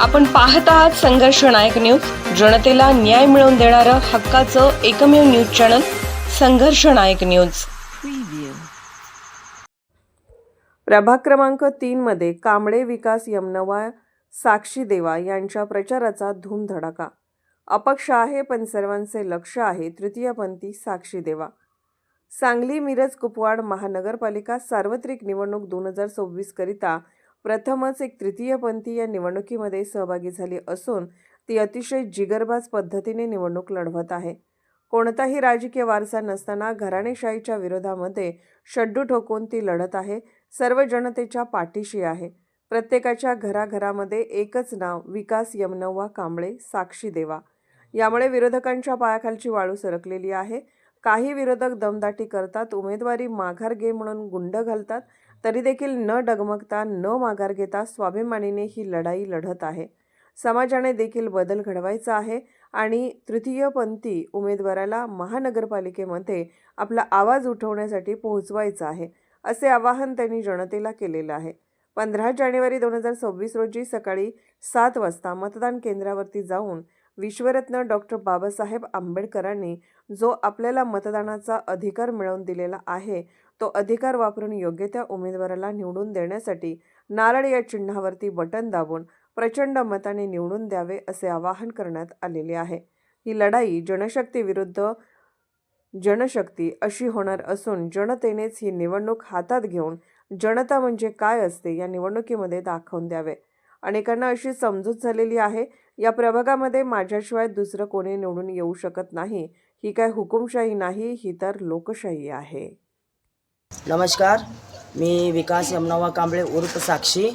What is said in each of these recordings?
आपण पाहत आहात संघर्ष नायक न्यूज, जनतेला न्याय मिळवून देणारं हक्काचं एकमेव न्यूज चॅनल संघर्ष नायक न्यूज। प्रभाग क्रमांक 3 मध्ये कांबळे विकास यमनवा साक्षी देवा यांच्या प्रचाराचा धूमधडाका। अपक्ष आहे पण सर्वांचे लक्ष आहे तृतीयपंथी साक्षी देवा। सांगली मिरज कुपवाड महानगरपालिका सार्वत्रिक निवडणूक 2026 करिता प्रथमच एक तृतीयपंथी या निवडणुकीमध्ये सहभागी झाली असून ती अतिशय जिगरबाज पद्धतीने निवडणूक लढवत आहे। कोणताही राजकीय वारसा नसताना घराणेशाहीच्या विरोधामध्ये शड्डू ठोकून ती लढत आहे। सर्व जनतेच्या पाठीशी आहे। प्रत्येकाच्या घराघरामध्ये एकच नाव विकास यमनवा कांबळे साक्षी देवा। यामुळे विरोधकांच्या पायाखालची वाळू सरकलेली आहे। काही विरोधक दमदाटी करतात, उमेदवारी माघार घे म्हणून गुंड घालतात, तरी देखील न डगमगता न माघार घेता स्वाभिमानीने ही लढाई लढत आहे। समाजाने देखील बदल घडवायचा आहे आणि तृतीयपंथी उमेदवाराला महानगरपालिकेमध्ये आपला आवाज उठवण्यासाठी पोहोचवायचा आहे, असे आवाहन त्यांनी जनतेला केलेलं आहे। 15 जानेवारी 2026 रोजी सकाळी 7 वाजता मतदान केंद्रावरती जाऊन विश्वरत्न डॉक्टर बाबासाहेब आंबेडकरांनी जो आपल्याला मतदानाचा अधिकार मिळवून दिलेला आहे, तो अधिकार वापरून योग्य त्या उमेदवाराला निवडून देण्यासाठी नारळ या चिन्हावरती बटन दाबून प्रचंड मताने निवडून द्यावे असे आवाहन करण्यात आलेले आहे। ही लढाई जनशक्ती विरुद्ध जनशक्ती अशी होणार असून जनतेनेच ही निवडणूक हातात घेऊन जनता म्हणजे काय असते या निवडणुकीमध्ये दाखवून द्यावे। अनेकांना अशी समजूत झालेली आहे, या प्रभागामध्ये माझ्याशिवाय दुसरं कोणी निवडून येऊ शकत नाही। ही काय हुकुमशाही नाही, ही तर लोकशाही आहे। नमस्कार, मी विकास यमनवा कांबळे उर्फ साक्षी,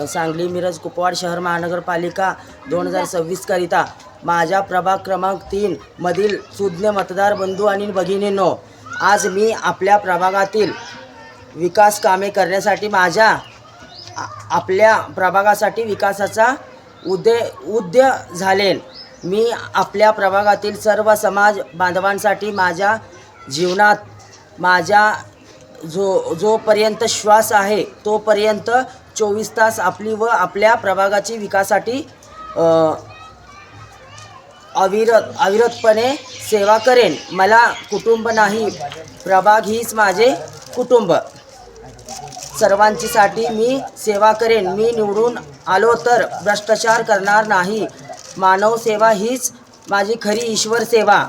सांगली मिरज कुपवाड शहर महानगरपालिका 2026 करिता माझ्या प्रभाग क्रमांक 3 मधील सुज्ञ मतदार बंधू आणि भगिनींनो, आज मी आपल्या प्रभागातील विकास कामे करण्यासाठी आपल्या प्रभागासाठी विकासाचा उद्य झालेन। मी आपल्या प्रभागातील सर्व समाज बांधवांसाठी माझ्या जीवनात माझ्या जोपर्यंत श्वास आहे तोपर्यंत 24 तास आपली व आपल्या प्रभागाची विकासासाठी अविरतपणे सेवा करेन। मला कुटुंब नाही, प्रभाग हीच माझे कुटुंब। सर्वांसाठी मी सेवा करेन। मी निवडून आलो तर भ्रष्टाचार करणार नाही। मानव सेवा हीच माझी खरी ईश्वर सेवा।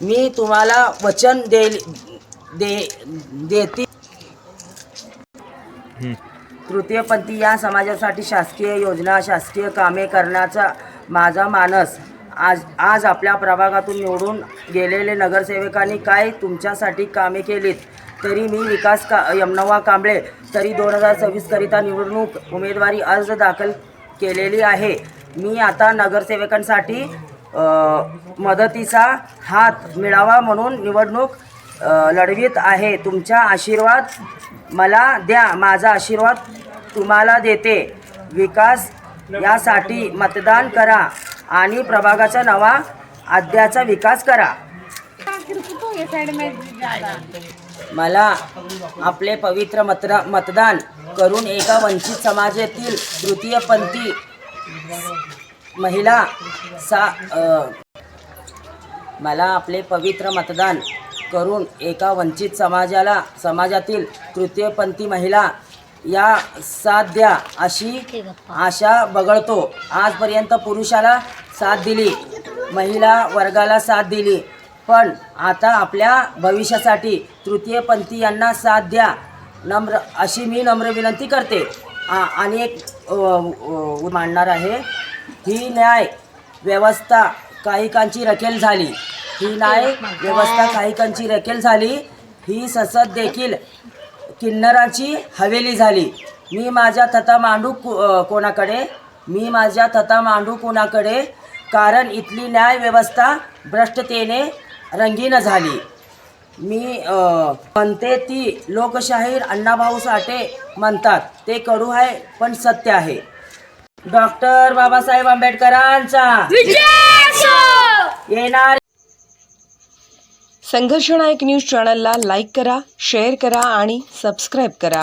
मी तुम्हाला वचन देते तृतीयपंथी या समाजासाठी शासकीय योजना शासकीय कामे करण्याचा माझा मानस। आज आपल्या प्रभागातून निवडून गेलेले नगरसेवकांनी काय तुमच्यासाठी कामे केलीत, तरी मी विकास यमनवा कांबळे तरी 2026 करिता निवडणूक उमेदवारी अर्ज दाखल केलेली आहे। मी आता नगरसेवकांसाठी मदतीचा हात मिळावा म्हणून निवडणूक लढवीत आहे। तुमचा आशीर्वाद मला द्या, माझा आशीर्वाद तुम्हाला देते। विकास यासाठी मतदान करा आणि प्रभागाचा नवा अध्यायाचा विकास करा। मला आपले पवित्र मतदान करून एका वंचित समाजातील तृतीयपंथी महिला मला आपले पवित्र मतदान करून एका वंचित समाजातील तृतीयपंथी महिला या साथ द्या अशी आशा बाळगतो। आजपर्यंत पुरुषाला साथ दिली, महिला वर्गाला साथ दिली, पण आता आपल्या भविष्यासाठी तृतीयपंथी यांना साथ द्या अशी मी नम्र विनंती करते। आणि एक मांडणार आहे, ही न्याय व्यवस्था काहीकांची रखेल झाली। ही न्याय व्यवस्था काहीकांची रखेल झाली। ही संसद देखील किन्नराची हवेली झाली। मी माझ्या थता मांडू कोणाकडे, कारण इथली न्याय व्यवस्था भ्रष्टतेने रंगीन झाली। मी म्हणते ती लोकशाही अण्णाभाऊ साठे म्हणतात ते कडू आहे पण सत्य आहे। डॉक्टर बाबासाहेब आंबेडकरांचा येणार। संघर्ष नायक न्यूज चॅनलला लाईक करा, शेअर करा आणि सबस्क्राईब करा।